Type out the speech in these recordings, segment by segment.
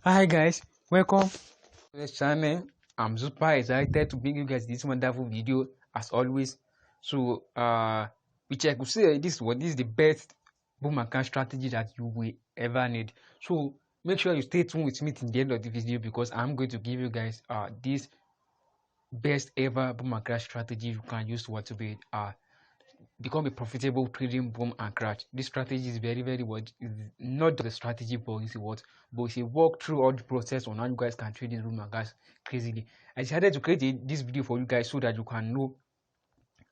Hi guys, welcome to this channel. I'm super excited to bring you guys this wonderful video as always. So which I could say this is the best boom account strategy that you will ever need. So make sure you stay tuned with me till the end of the video because I'm going to give you guys this best ever boom and crash strategy you can use to be become a profitable trading boom and crash. This strategy is very what is not just a strategy, but it's a walk through all the process on how you guys can trade this boom and crash crazily. I decided to create this video for you guys so that you can know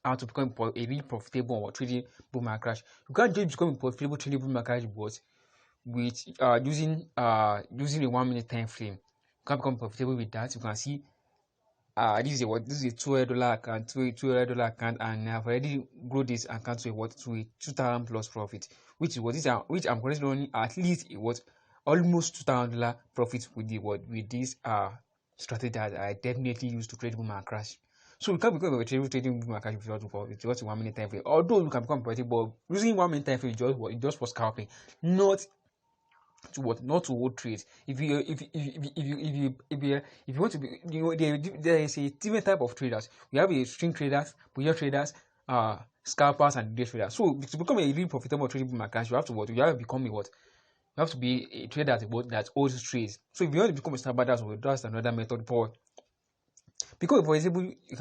how to become a really profitable or trading boom and crash. You can't just become a profitable trading boom and crash but with using a 1 minute time frame. You can become profitable with that. You can see this is a $200 account, $200 account, and I've already grown this account to a 2,000 plus profit, which I'm currently running at least almost $2,000 profit with this strategy that I definitely use to trade boom and crash. So you can't become a trading boom and crash with just 1 minute time frame. Although you can become profitable, but using 1 minute time frame just for scalping, not not to hold trades. If you want to be, there is a different type of traders. We have a string traders, bouillon traders, scalpers, and day traders. So to become a really profitable trading market, you have to you have to become you have to be a trader that holds trades. So if you want to become a scalper, that's another method. But because for example, you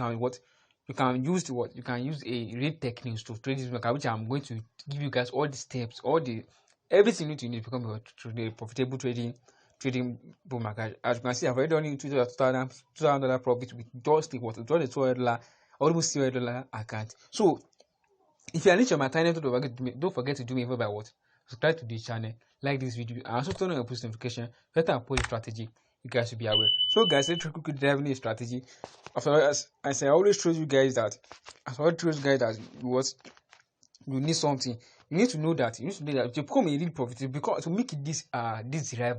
can use a rate techniques to trade this market, which I'm going to give you guys all the steps, everything you need to become a profitable trading boom market. As you can see, I've already done $2,000 profit with just a $200 almost $200 account. So if you are new to my channel, don't forget to do me a favor by subscribe to this channel, like this video, and also turn on your post notification. Better and post strategy, you guys should be aware. So guys, let's quickly driving a strategy. As I always show you guys that you need something. You need to know that to become a real profitable, because to make this Deriv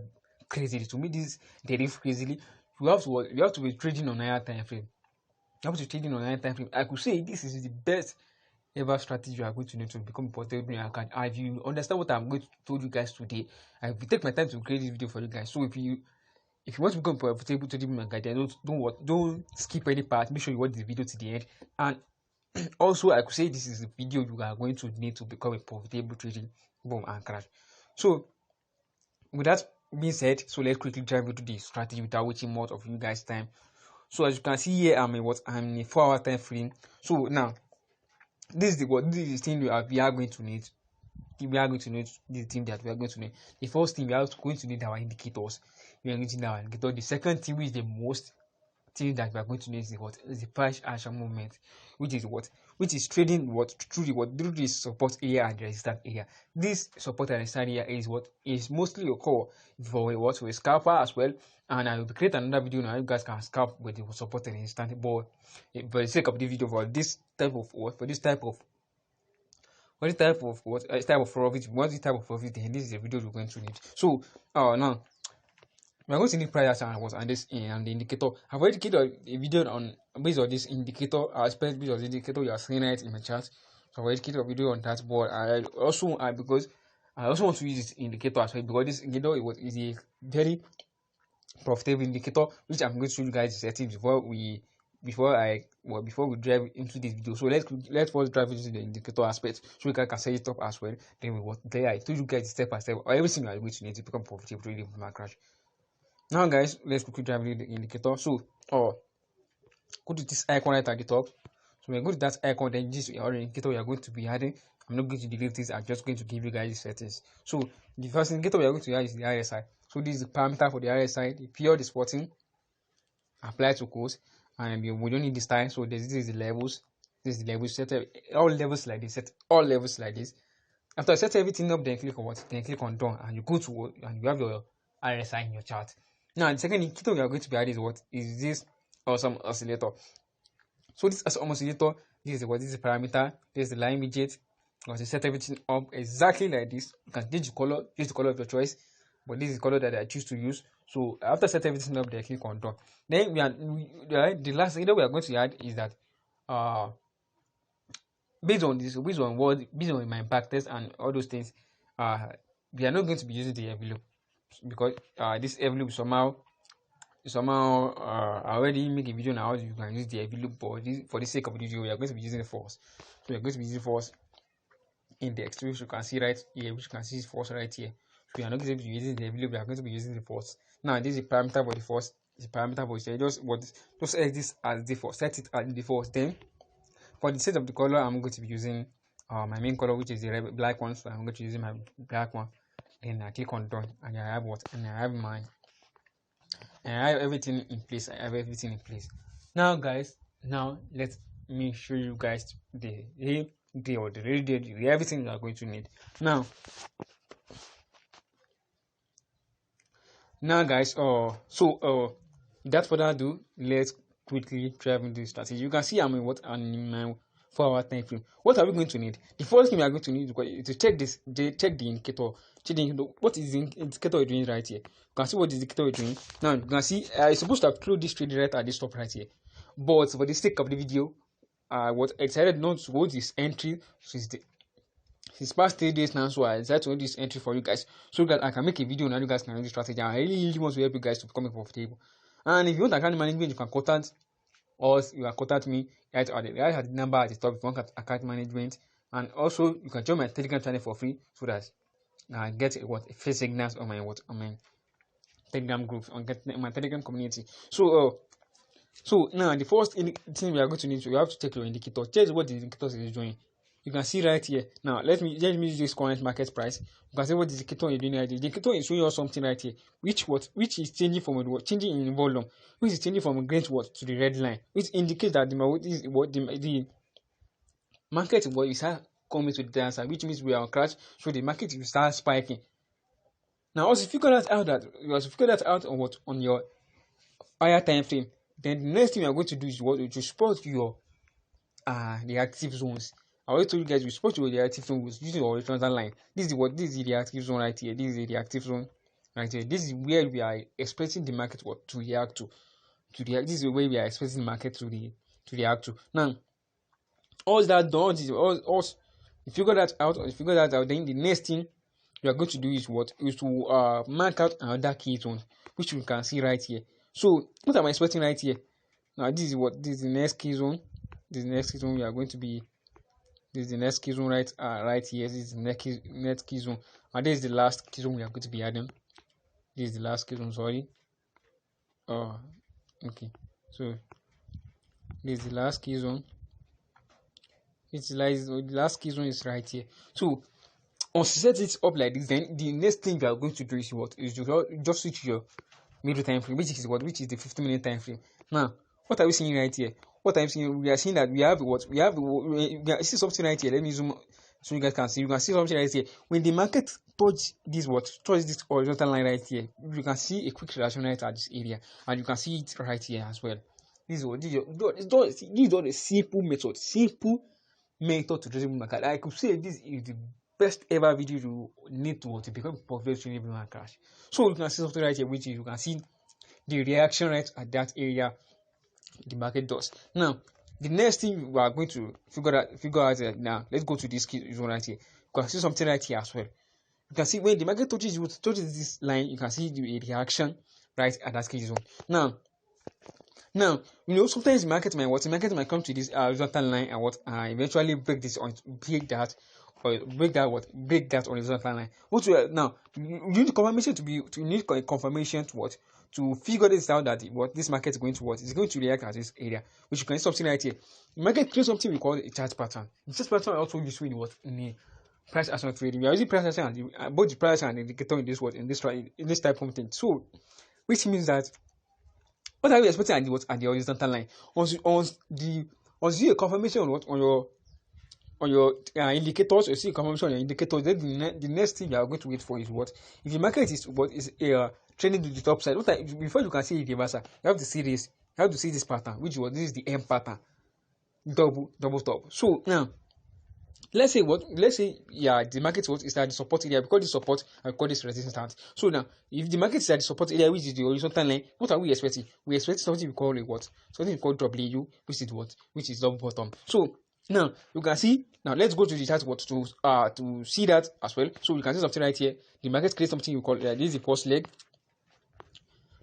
crazy, to make this Deriv crazily, you have to be trading on higher time frame. You have to be trading on higher time frame. I could say this is the best ever strategy you are going to need to become profitable in your account. And if you understand what I'm going to tell you guys today, I will take my time to create this video for you guys. So if you want to become profitable trading in your account, then don't skip any part. Make sure you watch the video to the end. And also, I could say this is the video you are going to need to become a profitable trading boom and crash. So with that being said, so let's quickly dive into the strategy without wasting much of you guys' time. So as you can see here, I'm in a 4-hour time frame. So now this is the thing we are going to need. We are going to need the thing that we are going to need. The first thing we are going to need our indicators. We are going to need our indicator. The second thing, which is the most thing that we are going to need, is the price action movement, which is trading through this support area and resistance area. This support and resistance area is mostly a core for a scalper as well. And I will create another video now. You guys can scalp with the support and resistance. But for the sake of the video, for this type of profit, then this is a video you're going to need. So now we're going to need price and the indicator. I've already created a video on based on this indicator aspect, based on the indicator you are seeing it in my chart. So I've already created a video on that, but because I also want to use this indicator as well, because this indicator is a very profitable indicator, which I'm going to show you guys the settings before we drive into this video. So let's first drive into the indicator aspect so you guys can set it up as well. Then I told you guys step by step or everything you are going to need to become profitable trading from crash. Now guys, let's quickly drive into the indicator. So go to this icon right at the top. So when you go to that icon, then this is our indicator we are going to be adding. I'm not going to delete this, I'm just going to give you guys the settings. So the first indicator we are going to add is the RSI. So this is the parameter for the RSI, the period is 14, apply to close, and we don't need this time. So this is the levels. This is the levels. Set all levels like this. Set all levels like this. After I set everything up, then click on Then click on done, and you go to and you have your RSI in your chart. Now the second indicator we are going to be adding is this awesome oscillator. So this awesome oscillator, this is the parameter, this is the line widget. Once you set everything up exactly like this, you can change the color of your choice, but this is the color that I choose to use. So after set everything up, then click on done. Then the last thing that we are going to add is that based on my back test and all those things, we are not going to be using the envelope. because this envelope somehow I already make a video now. You can use the envelope, but for the sake of the video, we are going to be using the force. So we are going to be using force index, which you can see right here, which you can see force right here. So we are not going to be using the envelope, we are going to be using the force. Now this is the parameter for the force, the parameter for it. Just set this as the force, set it as the force. Then for the set of the color, I'm going to be using my main color, which is the black one. So I'm going to be using my black one. Then I click on done, and I have what? And I have everything in place. I have everything in place. Now, guys, let me show you guys the everything you are going to need. Now guys, without further ado, let's quickly drive into the strategy. You can see I'm in my 4-hour time frame. What are we going to need? The first thing we are going to need is to check the indicator. What is the indicator doing right here? You can see what the indicator is doing. Now you can see it's supposed to have closed this trade right at this top right here, but for the sake of the video, what I decided not to hold this entry since past 3 days now, so I decided to hold this entry for you guys so that I can make a video and you guys can know the strategy. I really want to help you guys to become profitable. And if you want account management, you can contact us. You can contact me right at the number at the top if you want account management. And also you can join my Telegram channel for free so that I get free signals on my Telegram group, on my Telegram community. So now the first thing we are going to need, so you have to check your indicator. Check what the indicator is doing. You can see right here. Now let me use this current market price. You can see what the indicator is doing right here. The indicator is showing us something right here, which is changing from changing in volume, which is changing from green to the red line, which indicates that the market is coming to the downside, which means we are on crash. So the market will start spiking. Now, once you figure that out on your higher time frame, then the next thing you are going to do is to spot your the active zones. I already told you guys we spot your reactive zone using the horizontal line. This is the reactive zone right here. This is the reactive zone right here. This is where we are expecting the market to react to. This is where we are expecting the market to react to. Now, all that done, you figure that out. Then the next thing you are going to do is to mark out another key zone, which you can see right here. So what am I expecting right here? Now this is the next key zone. This is the next key zone we are going to be. This is the next key zone right here. This is the next key zone, and this is the last key zone we are going to be adding. This is the last key zone. Sorry. Okay. So this is the last key zone. The last key zone is right here. So once you set it up like this, then the next thing you are going to do is to just switch your middle time frame, which is the 15-minute time frame. Now, what are we seeing right here? What I'm seeing, we are seeing that we see something right here. Let me zoom so you guys can see. You can see something right here. When the market touch this horizontal line right here, you can see a quick reaction right at this area, and you can see it right here as well. This is a simple method to trade market. I could say this is the best ever video you need to become professional in market crash. So you can see something right here, which is you can see the reaction right at that area the market does. Now, the next thing we are going to figure out now, let's go to this key zone right here. You can see something right here as well. You can see when the market touches this line, you can see the reaction right at that key zone. Now, sometimes the market might come to this horizontal line and eventually break that horizontal line. Now you need confirmation to figure this out, that this market is going to is going to react at this area, which you can see something right here. The market creates something we call a chart pattern. The chart pattern also used in the price action trading. We are using price action and both the price and the indicator in this type of thing. So, which means that what are we expecting at the horizontal line? Once you see a confirmation on your indicators, you see a confirmation on your indicators, then the next thing you are going to wait for is if the market is trending to the top side. Before you can see the reversal, you have to see this. You have to see this pattern, this is the M pattern, double top. So now, let's say the market is at the support area. Because the support, I call this resistance. So now, if the market is at the support area, which is the horizontal line, what are we expecting? We expect something we call something we call W, which is double bottom. So Now you can see, now let's go to the chart what to see that as well. So you can see something right here. The market creates something you call this is the first leg.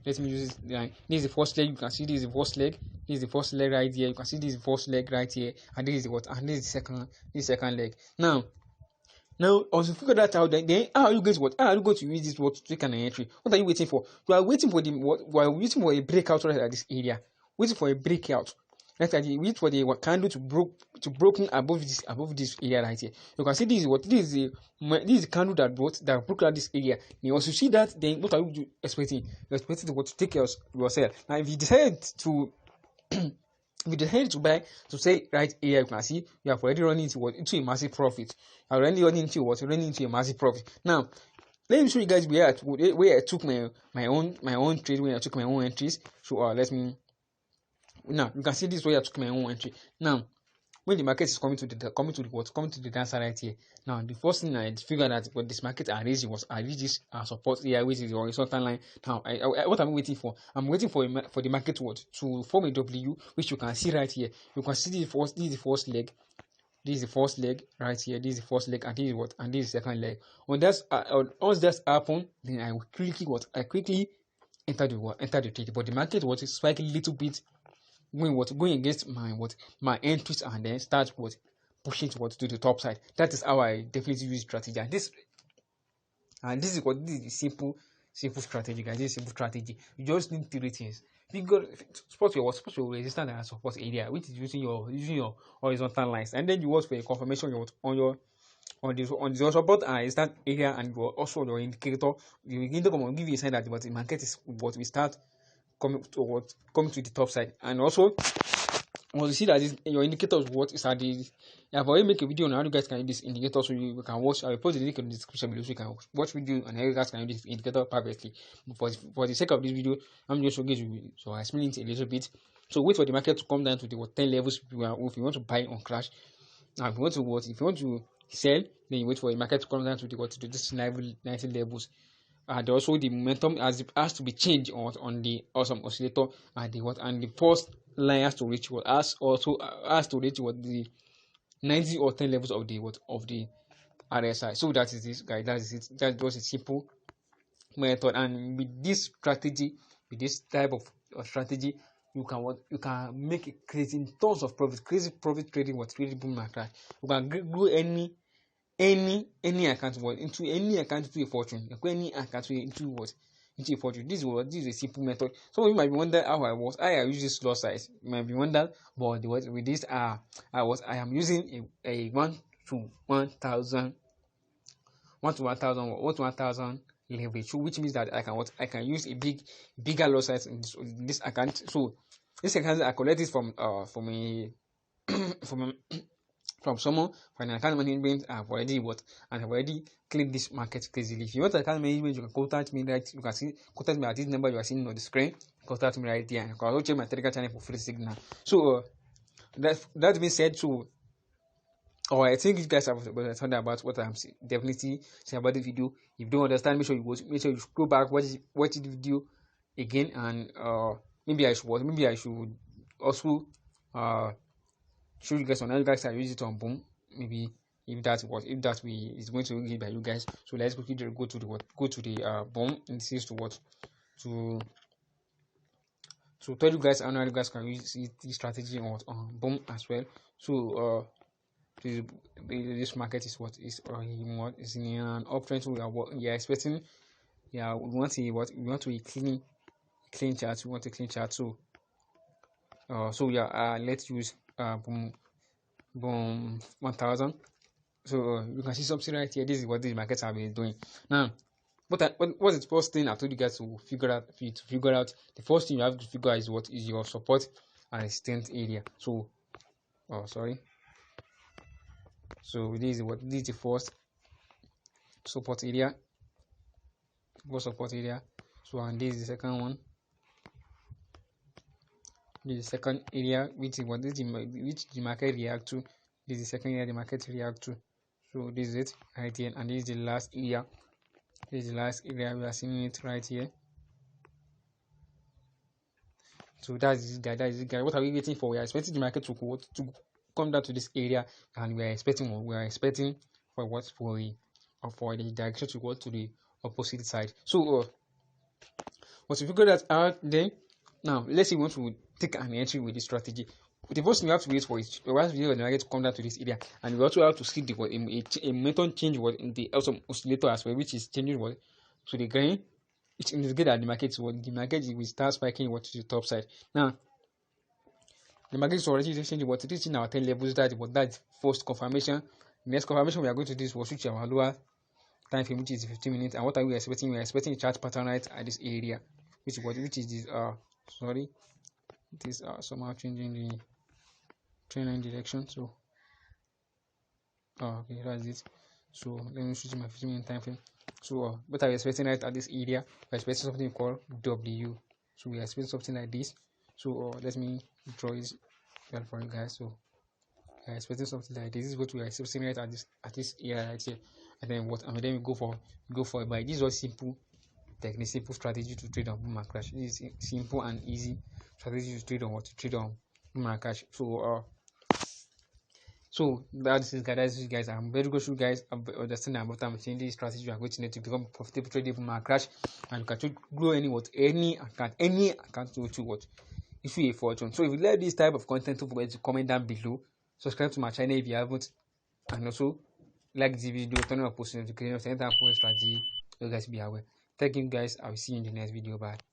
Let me use this. This is the first leg. You can see this is the first leg. This is the first leg right here. You can see this is the first leg right here, and this is the what? And this is the second. This second leg. Now, once you figure that out, then how are you going to what? How are you going to use this what to take an entry? What are you waiting for? You are waiting for the what? You are waiting for a breakout right at this area. Waiting for a breakout. Right at the wait for the candle to broken above this area right here. You can see this is what this is the candle that broke out this area. You also see that, then what are you expecting? You're expecting to what to take yourself. Now if you decide to if you decide to buy to say right here, you can see you have already running into a massive profit. You are already running into a massive profit. Now let me show you guys where I took my own trade, where I took my own entries. So now you can see this way I took my own entry. Now when the market is coming to the downside right here. Now the first thing I figured out what this market I raised this support here, which is the horizontal line. Now what am I waiting for? I'm waiting for the market to form a W, which you can see right here. You can see this is the first leg. This is the first leg right here. This is the first leg, and this is what? And this is the second leg. Once that's happened, then I will quickly enter the trade. But the market was spiking a little bit, going against my entries, and then start pushing to the top side. That is how I definitely use strategy. And this is simple strategy, guys. This is simple strategy. You just need three things. You got spot your resistance and support area, which is using your horizontal lines, and then you watch for a confirmation on the support and resistance area, and also your indicator. The indicator will give you a sign that the market is we start coming to the top side. And also once you see that your indicators is at the I've already make a video on how you guys can use this indicator, so you can watch. I will post the link in the description below so you can watch video on how you guys can use this indicator perfectly. But for the sake of this video, I'm just going to so I explain it a little bit. So wait for the market to come down to the 10 levels if you want to buy on crash. Now if you want to sell, then you wait for the market to come down to to this level 90 levels. And also the momentum has to be changed on the awesome oscillator, and the first line has to reach the 90 or 10 levels of the RSI. So that is this, guys. That is it. That's just a simple method. And with this strategy, with this type of strategy, you can make creating tons of profit, crazy profit trading really boom and crash. You can grow any account into any account into a fortune. You can any account into a fortune. This is a simple method. Some of you might be wondering how I use this lot size. You might be wondering, but with this I am using a 1 to 1,000 leverage, which means that I can use a bigger lot size in this account. So this account I collect it from from someone for an account management. I've already cleaned this market crazily. If you want account management, you can contact me right. You can contact me at this number you are seeing on the screen. Contact me right there. You can also check my Telegram channel for free signal. So that being said, I think you guys have understood about what I'm definitely saying about the video. If you don't understand, make sure you go back, watch the video again, and maybe I should also show you guys on how you guys can use it on Boom. Maybe if that way is going to be by you guys. So let's quickly go to the Boom, and this is to tell you guys how you guys can use this strategy on Boom as well. So this market is is in an uptrend. So we are expecting. Yeah, we want a clean chart. We want a clean chart. So let's use Boom 1000. So you can see something right here. This is what these markets have been doing. Now, what's the first thing I told you guys to figure out? The first thing you have to figure out is what is your support and resistance area. So, sorry. So this is the first support area. So and this is the second one. This is the second area, which the market react to. This is the second area the market react to. So this is it right here, and this is the last area. This is the last area we are seeing it right here. So that is it, guys. What are we waiting for? We are expecting the market to come down to this area, and we are expecting for what, for the direction to go to the opposite side. So once you figure that out, then now let's say you want to take an entry with this strategy. The first thing you have to wait for is the market to come down to this area, and you also have to see the a method change what in the oscillator as well, which is changing what to the green. It indicates that the market will start spiking what to the top side. Now the market is already changing what reaching our 10 levels. That's first confirmation. The next confirmation we are going to do is what switch our lower time frame, which is 15 minutes. And what are we expecting? We are expecting a chart pattern right at this area, which is this somehow changing the trend line direction. So okay, that's it. So let me switch my 15-minute time frame. So what are we expecting right at this area? We're expecting something called W. So we are expecting something like this. So let me draw this for you guys. So we are expecting something like this. This is what we are expecting right at this area right here. And then then we go for a buy. This is what simple technique, simple strategy to trade on boom and crash. This is simple and easy strategy to trade on boom and crash. So that's it, guys. I'm very grateful, guys. I understand about I'm saying this strategy. You are going to need to become profitable trader boom and crash, and you can grow any account to what if you a fortune. So if you like this type of content, don't forget to comment down below. Subscribe to my channel if you haven't, and also like this video, turn on post notifications, anytime I post strategy. You guys be aware. Thank you, guys. I will see you in the next video. Bye.